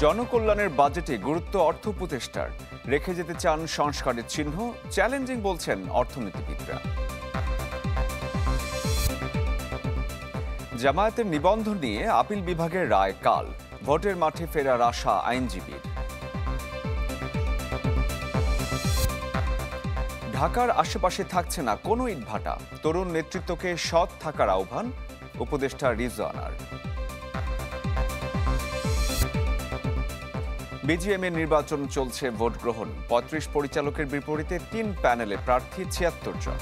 জনকল্যাণের বাজেটে গুরুত্ব অর্থ উপদেষ্টার, রেখে যেতে চান সংস্কারের চিহ্ন, চ্যালেঞ্জিং বলছেন অর্থনীতিবিদরা। জামায়াতের নিবন্ধন নিয়ে আপিল বিভাগের রায় কাল, ভোটের মাঠে ফেরার আশা আইনজীবীর। ঢাকার আশেপাশে থাকছে না কোনো ইটভাটা, তরুণ নেতৃত্বকে সৎ থাকার আহ্বান উপদেষ্টা রিজওয়ানার। বিজিএম এর নির্বাচন চলছে, ভোট গ্রহণ ৩৫ পরিচালকের বিপরীতে ৩ প্যানেলে প্রার্থী ৭৬ জন।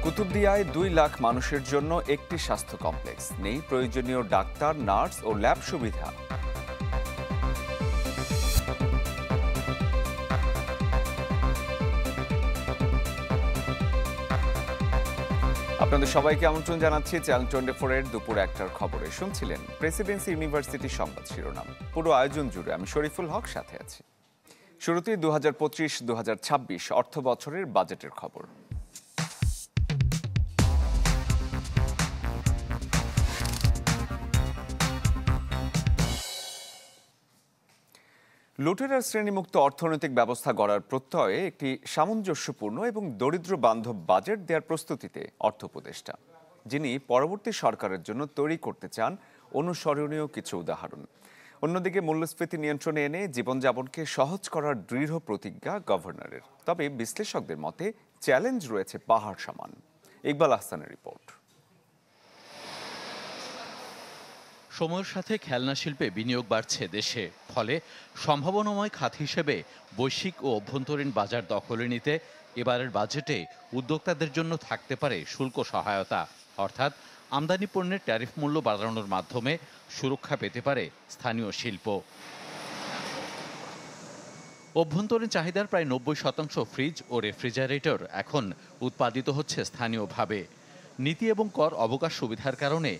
কুতুবদিয়ায় ২ লাখ মানুষের জন্য একটি স্বাস্থ্য কমপ্লেক্স, নেই প্রয়োজনীয় ডাক্তার, নার্স ও ল্যাব সুবিধা। আপনাদের সবাইকে আমন্ত্রণ জানাচ্ছি চ্যানেল 24 এর দুপুর ১টার খবরে। শুনছিলেন প্রেসিডেন্সি ইউনিভার্সিটি সংবাদ শিরোনাম। পুরো আয়োজন জুড়ে আমি শরীফুল হক সাথে আছি। শুরুতেই ২০২৫-২০২৬ অর্থ বছরের বাজেটের খবর। লুটেরার শ্রেণীমুক্ত অর্থনৈতিক ব্যবস্থা গড়ার প্রত্যয়ে একটি সামঞ্জস্যপূর্ণ এবং দরিদ্র বান্ধব বাজেট দেওয়ার প্রস্তুতিতে অর্থ উপদেষ্টা, যিনি পরবর্তী সরকারের জন্য তৈরি করতে চান অনুসরণীয় কিছু উদাহরণ। অন্যদিকে মূল্যস্ফীতি নিয়ন্ত্রণে এনে জীবনযাপনকে সহজ করার দৃঢ় প্রতিজ্ঞা গভর্নরের। তবে বিশ্লেষকদের মতে চ্যালেঞ্জ রয়েছে পাহাড় সমান। ইকবাল আহসানের রিপোর্ট। সময়ের সাথে খেলনা শিল্পে বিনিয়োগ বাড়ছে দেশে, ফলে সম্ভাবনাময় খাত হিসেবে বৈশ্বিক ও অভ্যন্তরীণ বাজার দখলে নিতে এবারের বাজেটে উদ্যোক্তাদের জন্য থাকতে পারে শুল্ক সহায়তা, অর্থাৎ আমদানি পণ্যের ট্যারিফ মূল্য বাড়ানোর মাধ্যমে সুরক্ষা পেতে পারে স্থানীয় শিল্প। অভ্যন্তরীণ চাহিদার প্রায় ৯০% ফ্রিজ ও রেফ্রিজারেটর এখন উৎপাদিত হচ্ছে স্থানীয়ভাবে। নীতি এবং কর অবকাশ সুবিধার কারণে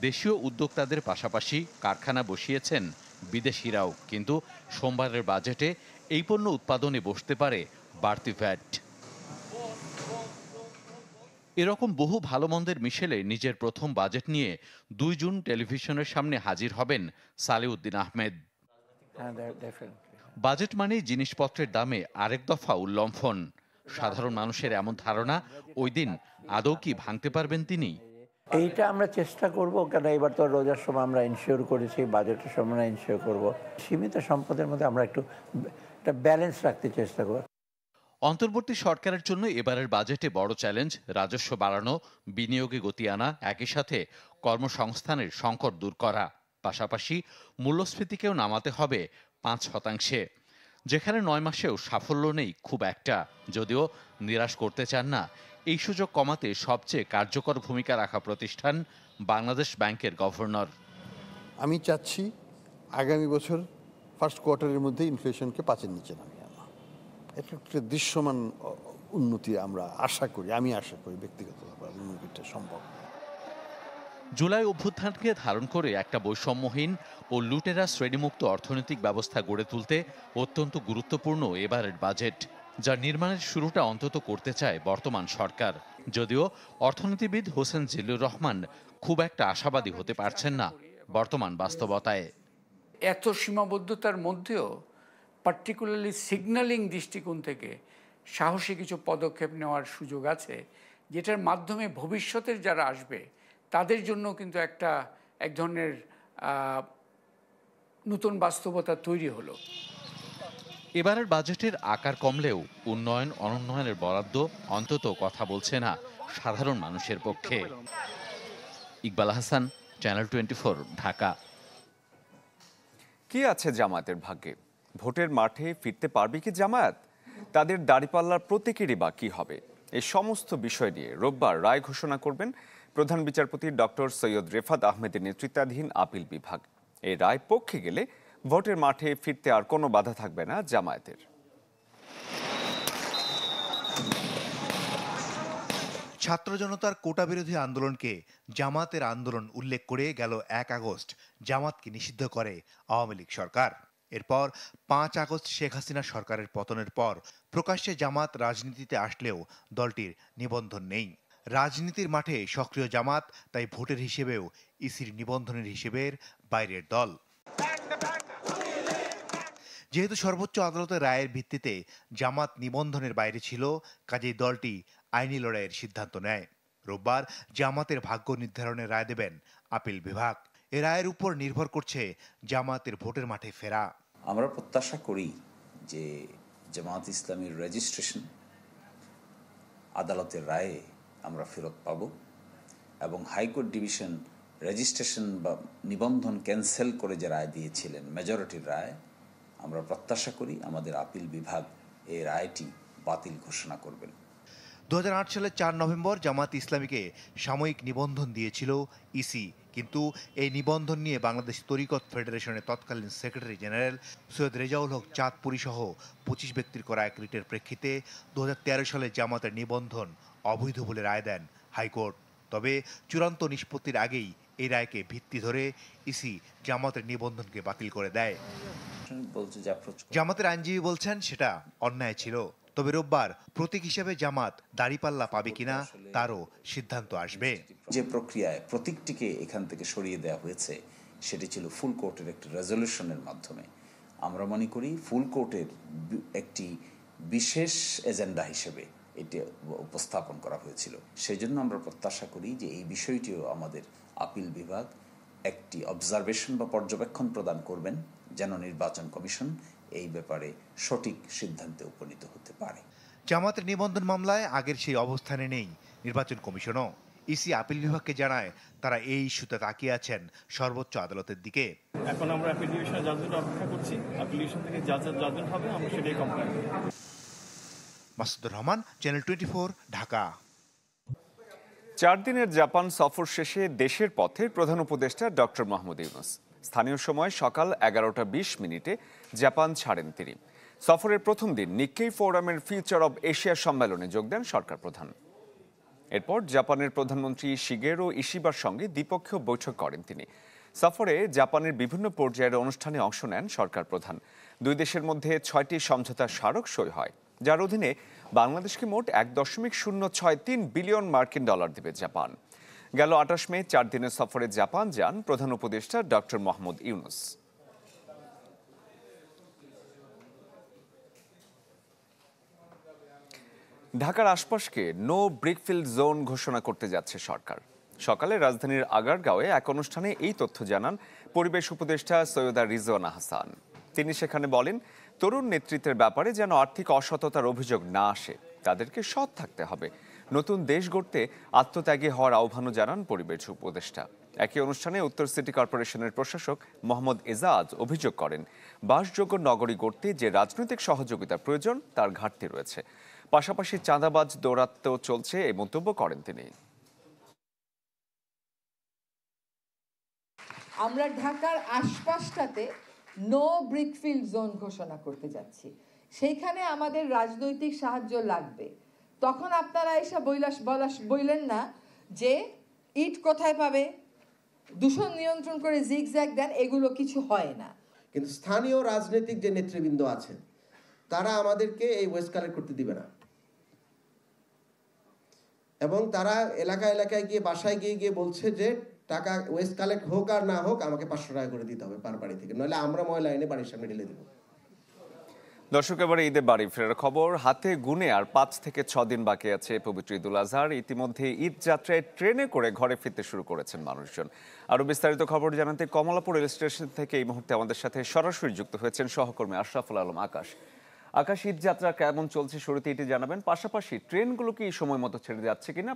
দেশীয় উদ্যোক্তাদের পাশাপাশি কারখানা বসিয়েছেন বিদেশিরাও, কিন্তু সোমবারের বাজেটে এই পণ্য উৎপাদনে বসতে পারে বাড়তি ভ্যাট। এরকম বহু ভালো মন্দের মিশেলে নিজের প্রথম বাজেট নিয়ে ২ জুন টেলিভিশনের সামনে হাজির হবেন সালেউদ্দিন আহমেদ। বাজেট মানেই জিনিসপত্রের দামে আরেক দফা উল্লম্ফন। সাধারণ মানুষের এমন ধারণা ওই দিন আদৌ কি ভাঙতে পারবেন তিনি? এইটা আমরা চেষ্টা করব, কেন এবার তো রোজার সময় আমরা ইনশিওর করেছি, বাজেটের সময় ইনশিওর করব। সীমিত সম্পদের মধ্যে আমরা একটু ব্যালেন্স রাখতে চেষ্টা করব। অন্তর্বর্তী সরকারের জন্য এবারের বাজেটে বড় চ্যালেঞ্জ রাজস্ব বাড়ানো, বিনিয়োগে গতি আনা, একই সাথে কর্মসংস্থানের সংকট দূর করা। পাশাপাশি মূল্যস্ফীতিকেও নামাতে হবে ৫%, যেখানে ৯ মাসেও সাফল্য নেই খুব একটা। যদিও নিরাশ করতে চান না এই সুযোগ কমাতে সবচেয়ে কার্যকর ভূমিকা রাখা প্রতিষ্ঠান বাংলাদেশ ব্যাংকের গভর্নর। আমি চাচ্ছি আগামী বছর ফার্স্ট কোয়ার্টারের মধ্যে ইনফ্লেশনকে ৫-এর নিচে নামিয়ে আনা। এটা একটা দৃশ্যমান উন্নতি আমরা আশা করি, আমি আশা করি ব্যক্তিগতভাবে উন্নতিটা সম্ভব। জুলাই অভ্যুত্থানকে ধারণ করে একটা বৈষম্যহীন ও লুটেরা শ্রেণীমুক্ত অর্থনৈতিক ব্যবস্থা গড়ে তুলতে অত্যন্ত গুরুত্বপূর্ণ এবারের বাজেট, যার নির্মাণের শুরুটা অন্তত করতে চায় বর্তমান সরকার। যদিও অর্থনীতিবিদ হোসেন জিল্লুর রহমান খুব একটা আশাবাদী হতে পারছেন না বর্তমান বাস্তবতায়। এত সীমাবদ্ধতার মধ্যেও পার্টিকুলারলি সিগন্যালিং দৃষ্টিকোণ থেকে সাহসী কিছু পদক্ষেপ নেওয়ার সুযোগ আছে, যেটার মাধ্যমে ভবিষ্যতের যারা আসবে তাদের জন্য কিন্তু এক ধরনের নতুন বাস্তবতা তৈরি হলো। এবারের বাজেটের আকার কমলেও উন্নয়ন অনুন্নয়নের বরাদ্দ অন্তত কথা বলছে না সাধারণ মানুষের পক্ষে। ইকবাল আহসান, চ্যানেল 24, ঢাকা। কি আছে জামায়াতের ভাগ্যে? ভোটের মাঠে ফিরতে পারবে কি জামায়াত? তাদের দাঁড়িপাল্লার প্রতীকেরই বা কি হবে? এই সমস্ত বিষয় নিয়ে রোববার রায় ঘোষণা করবেন প্রধান বিচারপতি ডক্টর সৈয়দ রেফাত আহমেদের নেতৃত্বাধীন আপিল বিভাগ। এই রায় পক্ষে গেলে ভোটের মাঠে ফিরতে আর কোনো বাধা থাকবে না জামায়াতের। ছাত্র জনতার কোটা বিরোধী আন্দোলনকে জামাতের আন্দোলন উল্লেখ করে গেল ১ আগস্ট জামাতকে নিষিদ্ধ করে আওয়ামী লীগ সরকার। এরপর ৫ আগস্ট শেখ হাসিনা সরকারের পতনের পর প্রকাশ্যে জামাত রাজনীতিতে আসলেও দলটির নিবন্ধন নেই। রাজনীতির মাঠে সক্রিয় জামাত তাই ভোটের হিসেবেও ইসির নিবন্ধনের হিসেবের বাইরের দল। যেহেতু সর্বোচ্চ আদালতের রায়ের ভিত্তিতে জামাত নিবন্ধনের বাইরে ছিল, কাজেই দলটি আইনি লড়াইয়ের সিদ্ধান্ত নেয়। রোববার জামাতের ভাগ্য নির্ধারণের রায় দেবেন আপিল বিভাগ। এ রায়ের উপর নির্ভর করছে জামাতের ভোটের মাঠে ফেরা। আমরা প্রত্যাশা করি যে জামাত ইসলামীর রেজিস্ট্রেশন আদালতের রায়ে আমরা ফেরত পাব এবং হাইকোর্ট ডিভিশন রেজিস্ট্রেশন বা নিবন্ধন ক্যান্সেল করে যে রায় দিয়েছিলেন, মেজরিটির রায়, আমরা প্রত্যাশা করি আমাদের আপিল বিভাগ এই রায়টি বাতিল ঘোষণা করবেন। 2008 সালের 4 নভেম্বর জামাত ইসলামীকে সাময়িক নিবন্ধন দিয়েছিল ইসি, কিন্তু এই নিবন্ধন নিয়ে বাংলাদেশ তরিকত ফেডারেশনের তৎকালীন সেক্রেটারি জেনারেল সৈয়দ রেজাউল হক চাঁদপুরী সহ 25 ব্যক্তির করা এক রিটের প্রেক্ষিতে 2013 সালে জামাতের নিবন্ধন অবৈধ বলে রায় দেন হাইকোর্ট। তবে চূড়ান্ত নিষ্পত্তির আগেই এই রায়কে ভিত্তি ধরে ইসি জামাতের নিবন্ধনকে বাতিল করে দেয়। জামাতের আইনজীবী বলছেন সেটা অন্যায় ছিল, তবে রোববার প্রতীক হিসেবে জামাত দাঁড়িপাল্লা পাবে কিনা তারও সিদ্ধান্ত আসবে। যে প্রক্রিয়ায় প্রতীকটিকে এখান থেকে সরিয়ে দেওয়া হয়েছে সেটি ছিল ফুল কোর্টের একটি রেজলিউশনের মাধ্যমে। আমরা মনে করি ফুল কোর্টের একটি বিশেষ এজেন্ডা হিসেবে এটি উপস্থাপন করা হয়েছিল। সেই জন্য আমরা প্রত্যাশা করি যে এই বিষয়টিও আমাদের আপিল বিভাগ একটি অবজারভেশন বা পর্যবেক্ষণ প্রদান করবেন, যেন নির্বাচন কমিশন এই ব্যাপারে সঠিক সিদ্ধান্তে উপনীত হতে পারে। জামাতের নিবন্ধন মামলায় আগের সেই অবস্থানে নেই নির্বাচন কমিশনও। ইসি আপিল বিভাগকে জানায় তারা এই ইস্যুতে তাকিয়ে আছেন সর্বোচ্চ আদালতের দিকে। এখন আমরা আপিল ডিভিশনের জাজমেন্ট অপেক্ষা করছি। আপিল ডিভিশন থেকে জাজমেন্ট হবে, আমরা সেটাই কমপ্লেন করব। মাসুদুর রহমান, চ্যানেল 24, ঢাকা। 4 দিনের জাপান সফর শেষে দেশের পথে প্রধান উপদেষ্টা ডক্টর মোহাম্মদ ইউনূস। স্থানীয় সময় সকাল 11:20 জাপান ছাড়েন তিনি। সফরের প্রথম দিন নিক্কেই ফোরামের ফিউচার অব এশিয়া সম্মেলনে যোগ দেন সরকার প্রধান। এরপর জাপানের প্রধানমন্ত্রী শিগেরো ইশিবার সঙ্গে দ্বিপক্ষীয় বৈঠক করেন তিনি। সফরে জাপানের বিভিন্ন পর্যায়ের অনুষ্ঠানে অংশ নেন সরকার প্রধান। দুই দেশের মধ্যে 6টি সমঝোতা স্মারক সই হয়, যার অধীনে বাংলাদেশকে মোট $1.063 বিলিয়ন মার্কিন ডলার দেবে জাপান। গেল 28 মে 4 দিনের সফরে জাপান যান প্রধান উপদেষ্টা ডক্টর মোহাম্মদ ইউনূস। ঢাকার আশপাশকে নো ব্রিকফিল্ড জোন ঘোষণা করতে যাচ্ছে সরকার। সকালে রাজধানীর আগারগাঁওয়ে এক অনুষ্ঠানে এই তথ্য জানান পরিবেশ উপদেষ্টা সৈয়দা রিজওয়ানা হাসান। তিনি সেখানে বলেন, তরুণ নেতৃত্বের ব্যাপারে যেন আর্থিক অসততার অভিযোগ না আসে, তাদেরকে সৎ থাকতে হবে। নতুন দেশ গড়তে আত্মত্যাগী হওয়ার আহ্বানও জানান পরিবেশ উপদেষ্টা। একই অনুষ্ঠানে উত্তর সিটি কর্পোরেশনের প্রশাসক মোহাম্মদ এজাজ অভিযোগ করেন, বাসযোগ্য নগরী গড়তে যে রাজনৈতিক সহযোগিতার প্রয়োজন তার ঘাটতি রয়েছে। পাশাপাশি চাঁদাবাজ দৌরাত্ম্য চলছে এই মন্তব্য করেন তিনি। আমরা ঢাকার আশপাশটাতে নো ব্রিকফিল্ড জোন ঘোষণা করতে যাচ্ছি। সেইখানে আমাদের রাজনৈতিক সাহায্য লাগবে। তখন আপনারা এসে বললেন না যে ইট কোথায় পাবে, দূষণ নিয়ন্ত্রণ করে জিগজ্যাগ দেন, এগুলো কিছু হয় না। কিন্তু স্থানীয় রাজনৈতিক যে নেতৃবৃন্দ আছেন তারা আমাদেরকে এই ওয়েস্ট কালেক্ট করতে দিবে না, এবং তারা এলাকায় গিয়ে বাসায় গিয়ে বলছে যে টাকা ওয়েস্ট কালেক্ট হোক আর না হোক আমাকে 500 টাকা করে দিতে হবে পার বাড়ি থেকে, নইলে আমরা ময়লা এনে বাড়ির সামনে ঢেলে দেবো। দর্শক, এবারে ঈদে বাড়ি ফেরার খবর। হাতে গুনে আর 5 থেকে 6 দিন বাকি আছে পবিত্র ঈদুল আজহার। ইতিমধ্যে ঈদ যাত্রায় ট্রেনে করে ঘরে ফিরতে শুরু করেছেন মানুষজন। আরো বিস্তারিত খবর জানাতে কমলাপুর রেল স্টেশন থেকে এই মুহূর্তে আমাদের সাথে সরাসরি যুক্ত হয়েছেন সহকর্মী আশরাফুল আলম আকাশ। আকাশ, ঈদ যাত্রা কেমন চলছে শুরুতে এটি জানাবেন, পাশাপাশি ট্রেনগুলো কি সময় মতো ছেড়ে যাচ্ছে কিনা,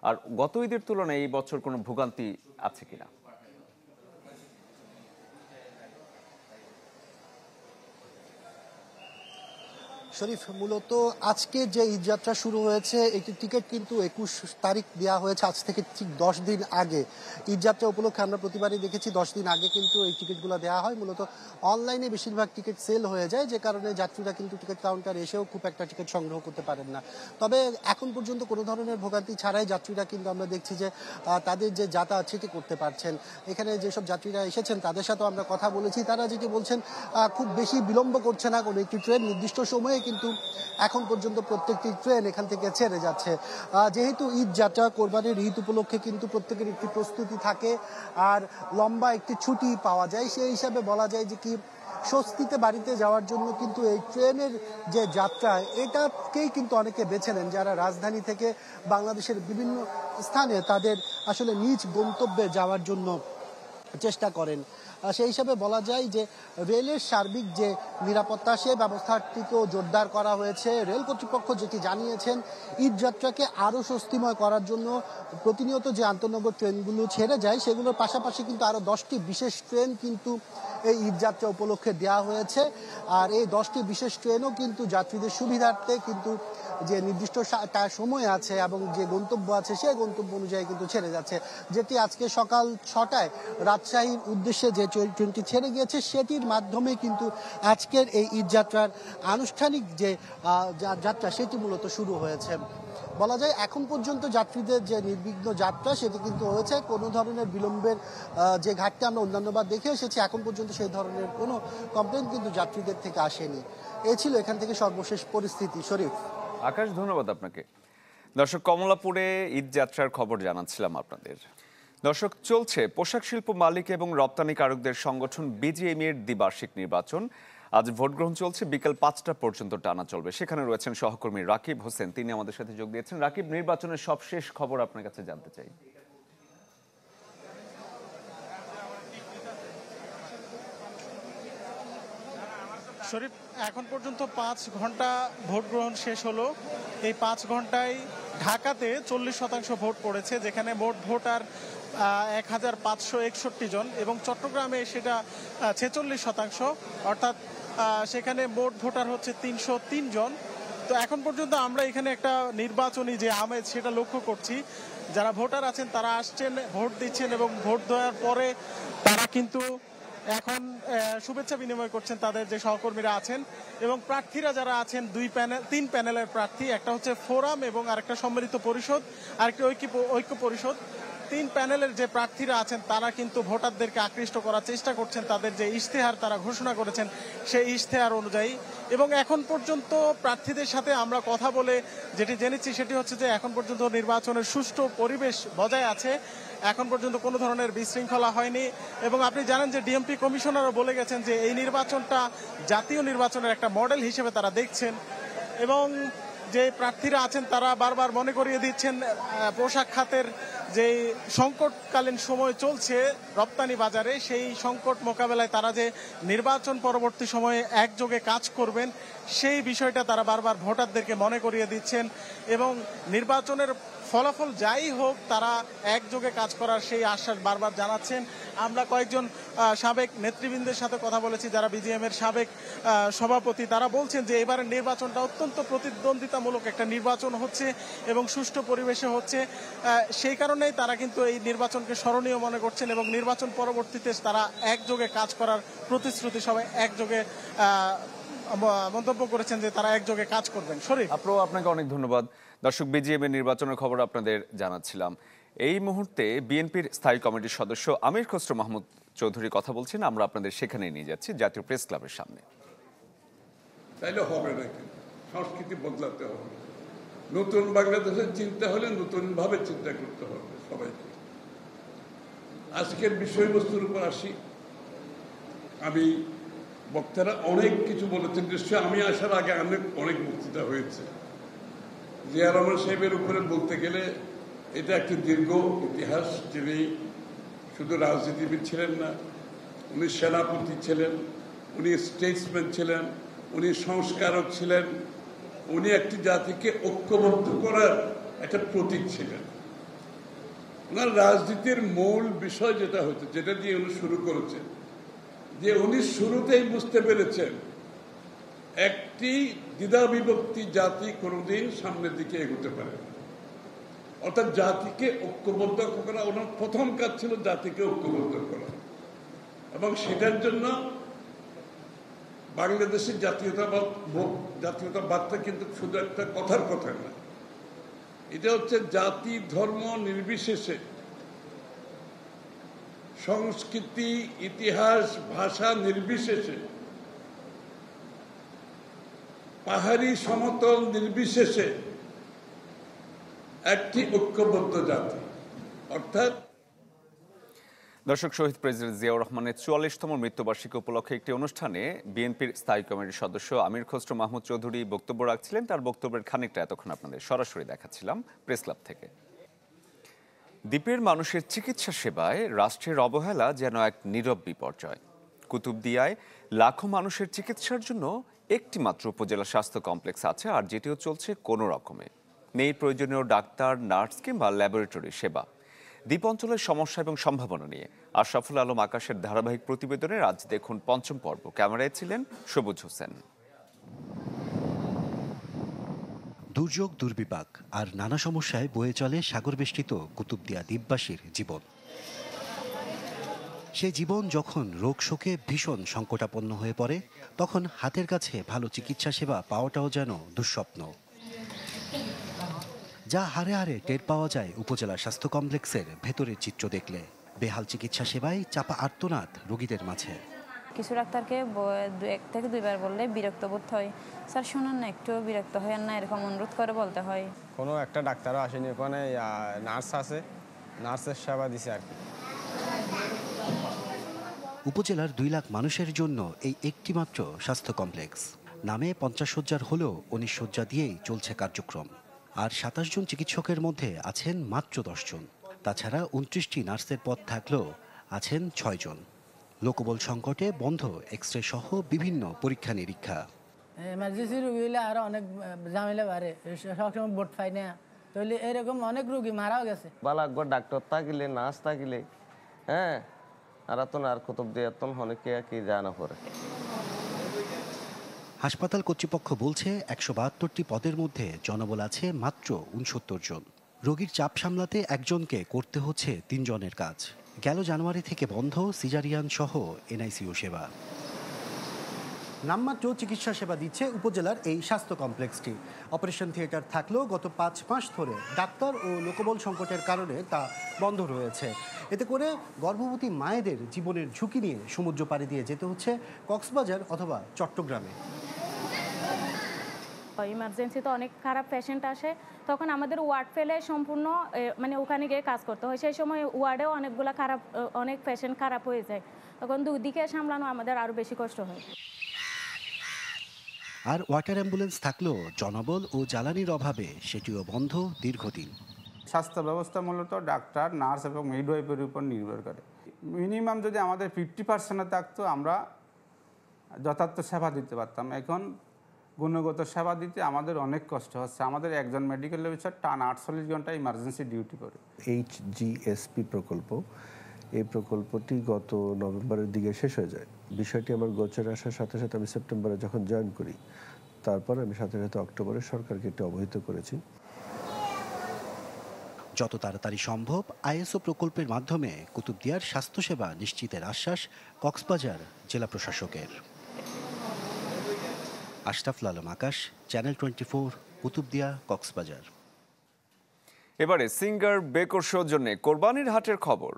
আর গত ঈদের তুলনায় এই বছর কোনো ভোগান্তি আছে কিনা? শরীফ, মূলত আজকে যে ঈদযাত্রা শুরু হয়েছে একটি টিকিট কিন্তু 21 তারিখ দেওয়া হয়েছে, আজ থেকে ঠিক 10 দিন আগে। ঈদযাত্রা উপলক্ষে আমরা প্রতিবারই দেখেছি 10 দিন আগে কিন্তু এই টিকিটগুলো দেওয়া হয়। মূলত অনলাইনে বেশিরভাগ টিকিট সেল হয়ে যায়, যে কারণে যাত্রীরা কিন্তু টিকিট কাউন্টার এসেও খুব একটা টিকিট সংগ্রহ করতে পারেন না। তবে এখন পর্যন্ত কোনো ধরনের ভোগান্তি ছাড়াই যাত্রীরা কিন্তু আমরা দেখছি যে তাদের যে যাতায়াত সেটি করতে পারছেন। এখানে যেসব যাত্রীরা এসেছেন তাদের সাথেও আমরা কথা বলেছি, তারা যেটি বলছেন খুব বেশি বিলম্ব করছে না কোনো একটি ট্রেন, নির্দিষ্ট সময়ে কিন্তু এখন পর্যন্ত প্রত্যেকটি ট্রেন এখান থেকে ছেড়ে যাচ্ছে। যেহেতু ঈদ যাত্রা, কোরবানির ঈদ উপলক্ষে কিন্তু প্রত্যেকের একটি প্রস্তুতি থাকে আর লম্বা একটি ছুটি পাওয়া যায়, সেই হিসাবে বলা যায় যে কি স্বস্তিতে বাড়িতে যাওয়ার জন্য কিন্তু এই ট্রেনের যে যাত্রা, এটাকেই কিন্তু অনেকে বেছে নেন যারা রাজধানী থেকে বাংলাদেশের বিভিন্ন স্থানে তাদের আসলে নিজ গন্তব্যে যাওয়ার জন্য চেষ্টা করেন। সেই হিসাবে বলা যায় যে রেলের সার্বিক যে নিরাপত্তা, সে ব্যবস্থাটিকেও জোরদার করা হয়েছে। রেল কর্তৃপক্ষ যেটি জানিয়েছেন, ঈদ যাত্রাকে আরও স্বস্তিময় করার জন্য প্রতিনিয়ত যে আন্তনগর ট্রেনগুলো ছেড়ে যায় সেগুলোর পাশাপাশি কিন্তু আরও 10টি বিশেষ ট্রেন কিন্তু এই ঈদ যাত্রা উপলক্ষে দেওয়া হয়েছে। আর এই 10টি বিশেষ ট্রেনও কিন্তু যাত্রীদের সুবিধার্থে কিন্তু যে নির্দিষ্ট সময় আছে এবং যে গন্তব্য আছে সেই গন্তব্য অনুযায়ী কিন্তু ছেড়ে যাচ্ছে। যেটি আজকে সকাল 6টায় রাজশাহীর উদ্দেশ্যে যে ট্রেনটি ছেড়ে গিয়েছে সেটির মাধ্যমে কিন্তু আজকের এই ঈদ যাত্রার আনুষ্ঠানিক যে যাত্রা সেটি মূলত শুরু হয়েছে। বলা যায় এখন পর্যন্ত যাত্রীদের যে নির্বিঘ্ন যাত্রা সেটি কিন্তু হয়েছে। কোনো ধরনের বিলম্বের যে ঘাটতি আমরা অন্যান্যবার দেখে এসেছি, এখন পর্যন্ত সেই ধরনের কোনো কমপ্লেন কিন্তু যাত্রীদের থেকে আসেনি। এ ছিল এখান থেকে সর্বশেষ পরিস্থিতি। শরীফ। আকাশ, ধন্যবাদ আপনাকে। দর্শক, কমলাপুরে ঈদ যাত্রার খবর জানাচ্ছিলাম আপনাদের। দর্শক, চলছে পোশাক শিল্প মালিক এবং রপ্তানিকারকদের সংগঠন বিজিএমইএর দ্বিবার্ষিক নির্বাচন। আজ ভোট গ্রহণ চলছে, বিকেল 5টা পর্যন্ত টানা চলবে। সেখানে রয়েছেন সহকর্মী রাকিব হোসেন, তিনি আমাদের সাথে যোগ দিয়েছেন। রাকিব, নির্বাচনের সবশেষ খবর আপনার কাছে জানতে চাই। শরীফ, এখন পর্যন্ত 5 ঘন্টা ভোট গ্রহণ শেষ হলো। এই 5 ঘন্টায় ঢাকাতে 40% ভোট পড়েছে, যেখানে মোট ভোটার 1561 জন, এবং চট্টগ্রামে সেটা 46%, অর্থাৎ সেখানে মোট ভোটার হচ্ছে 303 জন। তো এখন পর্যন্ত আমরা এখানে একটা নির্বাচনী যে আমেজ সেটা লক্ষ্য করছি। যারা ভোটার আছেন তারা আসছেন, ভোট দিচ্ছেন এবং ভোট দেওয়ার পরে তারা কিন্তু এখন শুভেচ্ছা বিনিময় করছেন তাদের যে সহকর্মীরা আছেন। এবং প্রার্থীরা যারা আছেন 3 প্যানেলের প্রার্থী, একটা হচ্ছে ফোরাম এবং আরেকটা সম্মিলিত পরিষদ, আরেকটা ঐক্য পরিষদ। 3 প্যানেলের যে প্রার্থীরা আছেন তারা কিন্তু ভোটারদেরকে আকৃষ্ট করার চেষ্টা করছেন তাদের যে ইশতেহার তারা ঘোষণা করেছেন সেই ইশতেহার অনুযায়ী। এবং এখন পর্যন্ত প্রার্থীদের সাথে আমরা কথা বলে যেটি জেনেছি সেটি হচ্ছে যে এখন পর্যন্ত নির্বাচনের সুষ্ঠু পরিবেশ বজায় আছে, এখন পর্যন্ত কোনো ধরনের বিশৃঙ্খলা হয়নি। এবং আপনি জানেন যে ডিএমপি কমিশনারও বলে গেছেন যে এই নির্বাচনটা জাতীয় নির্বাচনের একটা মডেল হিসেবে তারা দেখছেন। এবং যে প্রার্থীরা আছেন তারা বারবার মনে করিয়ে দিচ্ছেন পোশাক খাতের যে সংকটকালীন সময় চলছে রপ্তানি বাজারে, সেই সংকট মোকাবেলায় তারা যে নির্বাচন পরবর্তী সময়ে একযোগে কাজ করবেন সেই বিষয়টা তারা বারবার ভোটারদেরকে মনে করিয়ে দিচ্ছেন। এবং নির্বাচনের ফলাফল যাই হোক তারা একযোগে কাজ করার সেই আশ্বাস বারবার জানাচ্ছেন। আমরা কয়েকজন সাবেক নেতৃবৃন্দের সাথে কথা বলেছি যারা বিজিএম এর সাবেক সভাপতি, তারা বলছেন যে এবারের নির্বাচনটা অত্যন্ত প্রতিদ্বন্দ্বিতামূলক একটা নির্বাচন হচ্ছে এবং সুষ্ঠু পরিবেশে হচ্ছে। সেই কারণেই তারা কিন্তু এই নির্বাচনকে স্মরণীয় মনে করছেন এবং নির্বাচন পরবর্তীতে তারা একযোগে কাজ করার প্রতিশ্রুতি সবাই একযোগে মন্তব্য করেছেন যে তারা একযোগে কাজ করবেন। শরীফ, আপনাকে অনেক ধন্যবাদ। দর্শক, বিজিএম এর নির্বাচনের খবর আপনাদের জানাচ্ছিলাম। এই মুহূর্তে বিএনপির স্থায়ী কমিটির সদস্য আমির খসরু মাহমুদ চৌধুরী কথা বলছেন, আমরা আপনাদের সেখানে নিয়ে যাচ্ছি, জাতীয় প্রেস ক্লাবের সামনে। তাইলে হবে নাকি? সংস্কৃতি বদলাতে হবে, নতুন বাংলাদেশের চিন্তা হলে নতুন ভাবে চিন্তা করতে হবে সবাইকে। আজকের বিষয়বস্তুর উপর আসি। আমি বক্তারা অনেক কিছু বলেছেন, নিশ্চয় আমি আসার আগে অনেক বক্তৃতা হয়েছে। জিয়া রহমান সাহেবের উপরে বলতে গেলে এটা একটি দীর্ঘ ইতিহাস। যিনি শুধু রাজনীতিবিদ ছিলেন না, উনি সেনাপতি ছিলেন, উনি স্টেটসম্যান ছিলেন, উনি সংস্কারক ছিলেন, উনি একটি জাতিকে ঐক্যবদ্ধ করার একটা প্রতীক ছিলেন। ওনার রাজনীতির মূল বিষয় যেটা হচ্ছে, যেটা দিয়ে উনি শুরু করেছেন, যে উনি শুরুতেই বুঝতে পেরেছেন একটি দ্বিধাবিভক্তি জাতি কোনোদিন সামনের দিকে এগোতে পারে না, অর্থাৎ জাতিকে ঐক্যবদ্ধ করা। ওনার প্রথম কাজ ছিল জাতিকে ঐক্যবদ্ধ করা, এবং সেটার জন্য বাংলাদেশের জাতীয়তাবাদটা কিন্তু শুধু একটা কথার কথা না, এটা হচ্ছে জাতি ধর্ম নির্বিশেষে, সংস্কৃতি ইতিহাস ভাষা নির্বিশেষে পাহাড়ি সমতল নির্বিশেষে একটি ঐক্যবদ্ধ জাতি, অর্থাৎ দর্শক, শহীদ প্রেসিডেন্ট জিয়াউর রহমানের 44তম মৃত্যুবার্ষিকী উপলক্ষে একটি অনুষ্ঠানে বিএনপির স্থায়ী কমিটির সদস্য আমির খসরু মাহমুদ চৌধুরী বক্তব্য রাখছিলেন। তার বক্তব্যের খানিকটা এতক্ষণ আপনাদের সরাসরি দেখাচ্ছিলাম প্রেস ক্লাব থেকে। দ্বীপের মানুষের চিকিৎসা সেবায় রাষ্ট্রের অবহেলা যেন এক নীরব বিপর্যয়। কুতুবদিয়ায় লাখো মানুষের চিকিৎসার জন্য একটি মাত্র উপজেলা স্বাস্থ্য কমপ্লেক্স আছে, আর যেটিও চলছে কোনো রকমে। নেই প্রয়োজনীয় ডাক্তার, নার্স কিংবা ল্যাবরেটরি সেবা। দ্বীপ অঞ্চলের সমস্যা এবং সম্ভাবনা নিয়ে আশরাফুল আলম আকাশের ধারাবাহিক প্রতিবেদনের আজ দেখুন পঞ্চম পর্ব। ক্যামেরায় ছিলেন সবুজ হোসেন। দুর্যোগ, দুর্বিপাক আর নানা সমস্যায় বয়ে চলে সাগরবেষ্টিত কুতুবদিয়া দ্বীপবাসীর জীবন। সেই জীবন যখন রোগ শোকে ভীষণ সংকটাপন্ন হয়ে পড়ে, তখন হাতের কাছে ভালো চিকিৎসা সেবা পাওয়াটাও যেন দুঃস্বপ্ন। যা হারে হারে টের পাওয়া যায় উপজেলা স্বাস্থ্য কমপ্লেক্সের ভেতরের চিত্র দেখলে। বেহাল চিকিৎসা সেবায় চাপা আর্তনাদ রোগীদের মাঝে। কিছু ডাক্তারকে 1 থেকে 2 বার বললে বিরক্ত বোধ হয়। স্যার শোনান না, একটু বিরক্ত হয় না, এরকম অনুরোধ করে বলতে হয়। কোনো একটা ডাক্তারও আসেনি, ওখানে নার্স আছে, নার্সের সেবা দিছে আর কি। উপজেলার 2 লাখ মানুষের জন্য এই একটিমাত্র স্বাস্থ্য কমপ্লেক্স। নামে 50 শয্যার হলেও 19 শয্যা দিয়েই চলছে কার্যক্রম। আর 27 জন চিকিৎসকের মধ্যে আছেন মাত্র 10 জন। তাছাড়া 29টি নার্সের পদ থাকলেও আছেন 6 জন। লোকবল সংকটে বন্ধ এক্স-রে সহ বিভিন্ন পরীক্ষা নিরীক্ষা। এমার্জেন্সি রোগী হলে আরো অনেক ঝামেলা বাড়ে, সবসময় বোট পাই না, তাহলে এরকম অনেক রোগী মারাও গেছে। বালাগ্য ডাক্তার থাকিলে, নার্স থাকিলে, হ্যাঁ, আর তো আর কুতুব দিয়ে অনেকে কি জানা পড়ে। হাসপাতাল কর্তৃপক্ষ বলছে 172টি পদের মধ্যে জনবল আছে মাত্র 69 জন। রোগীর চাপ সামলাতে একজনকে করতে হচ্ছে 3 জনের কাজ। গেল জানুয়ারি থেকে বন্ধ সিজারিয়ান সহ এনআইসিইউ সেবা। নামমাত্র চিকিৎসা সেবা দিচ্ছে উপজেলার এই স্বাস্থ্য কমপ্লেক্সটি। অপারেশন থিয়েটার থাকলেও গত 5 মাস ধরে ডাক্তার ও লোকবল সংকটের কারণে তা বন্ধ রয়েছে। এতে করে গর্ভবতী মায়েদের জীবনের ঝুঁকি নিয়ে সমুদ্র পাড়ি দিয়ে যেতে হচ্ছে কক্সবাজার অথবা চট্টগ্রামে। ইমার্জেন্সিতে অনেক খারাপ পেশেন্ট আসে, তখন আমাদের ওয়ার্ড ফেলে সম্পূর্ণ মানে ওখানে গিয়ে কাজ করতে হয়। সেই সময় ওয়ার্ডেও অনেক পেশেন্ট খারাপ হয়ে যায়, তখন দুদিকে সামলানো আমাদের আরও বেশি কষ্ট হয়। আর ওয়াটার অ্যাম্বুলেন্স থাকলেও জনবল ও জ্বালানির অভাবে সেটিও বন্ধ দীর্ঘদিন। স্বাস্থ্য ব্যবস্থা মূলত ডাক্তার, নার্স এবং মিডওয়াইফের উপর নির্ভর করে। মিনিমাম যদি আমাদের 50% থাকতো, আমরা যথার্থ সেবা দিতে পারতাম। এখন গুণগত সেবা দিতে আমাদের অনেক কষ্ট হচ্ছে। আমাদের একজন মেডিকেল অফিসার টান 48 ঘন্টা ইমার্জেন্সি ডিউটি করে। HGSP প্রকল্প, এই প্রকল্পটি গত নভেম্বরের দিকে শেষ হয়ে যায়। বিষয়টি আমার গোচরে আসার সাথে সাথে আমি সেপ্টেম্বরে যখন জয়েন করি, তারপর আমি সাথে সাথে অক্টোবরে সরকারকে এটা অবহিত করেছি। যত তাড়াতাড়ি সম্ভব আইএসও প্রকল্পের মাধ্যমে কুতুবদিয়ার স্বাস্থ্যসেবা নিশ্চিতের আশ্বাস কক্সবাজার জেলা প্রশাসকের। আশরাফুল আলম আকাশ, চ্যানেল 24, কুতুবদিয়া, কক্সবাজার। এবারে সিঙ্গার বেকর শোর জন্য কোরবানির হাটের খবর।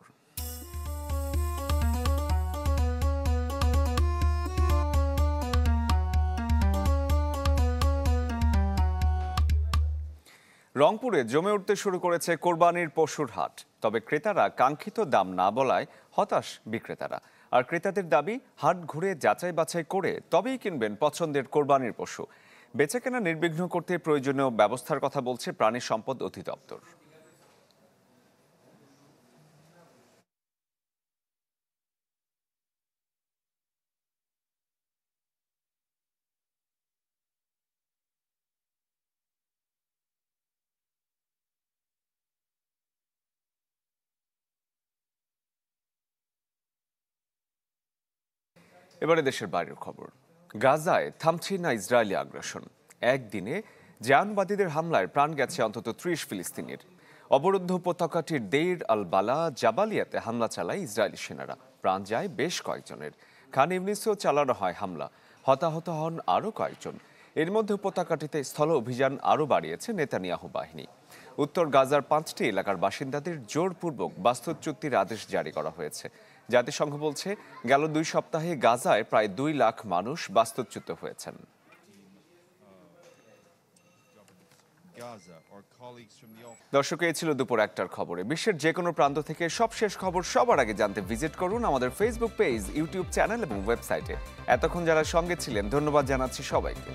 রংপুরে জমে উঠতে শুরু করেছে কোরবানির পশুর হাট। তবে ক্রেতারা কাঙ্ক্ষিত দাম না বলায় হতাশ বিক্রেতারা। আর ক্রেতাদের দাবি, হাট ঘুরে যাচাই বাছাই করে তবেই কিনবেন পছন্দের কোরবানির পশু। বেচাকেনা নির্বিঘ্ন করতে প্রয়োজনীয় ব্যবস্থার কথা বলছে প্রাণী সম্পদ অধিদপ্তর। এবারে দেশের বাইরের খবর। গাজায় থামছে না ইসরায়েলি আগ্রাসন। একদিনে জায়নবাদীদের হামলায় প্রাণ গেছে অন্তত 30 ফিলিস্তিনির। অবরুদ্ধ উপত্যকাটির দেইর আল বালা জাবালিয়াতে হামলা চালায় ইসরায়েলি সেনারা। প্রাণ যায় বেশ কয়েকজনের। খান ইউনিসেও চালানো হয় হামলা। হতাহত হন আরও কয়েকজন। এর মধ্যে উপত্যকাটিতে স্থল অভিযান আরও বাড়িয়েছে নেতানিয়াহু বাহিনী। উত্তর গাজার 5টি এলাকার বাসিন্দাদের জোরপূর্বক বাস্তুচ্যুতির আদেশ জারি করা হয়েছে। জাতিসংঘ বলছে, গেল 2 সপ্তাহে গাজায় প্রায় 2 লাখ মানুষ বাস্তুচ্যুত হয়েছেন। দর্শক, এই ছিল দুপুর 1টার খবরে। বিশ্বের যে কোনো প্রান্ত থেকে সবশেষ খবর সবার আগে জানতে ভিজিট করুন আমাদের ফেসবুক পেজ, ইউটিউব চ্যানেল এবং ওয়েবসাইটে। এতক্ষণ যারা সঙ্গে ছিলেন ধন্যবাদ জানাচ্ছি সবাইকে।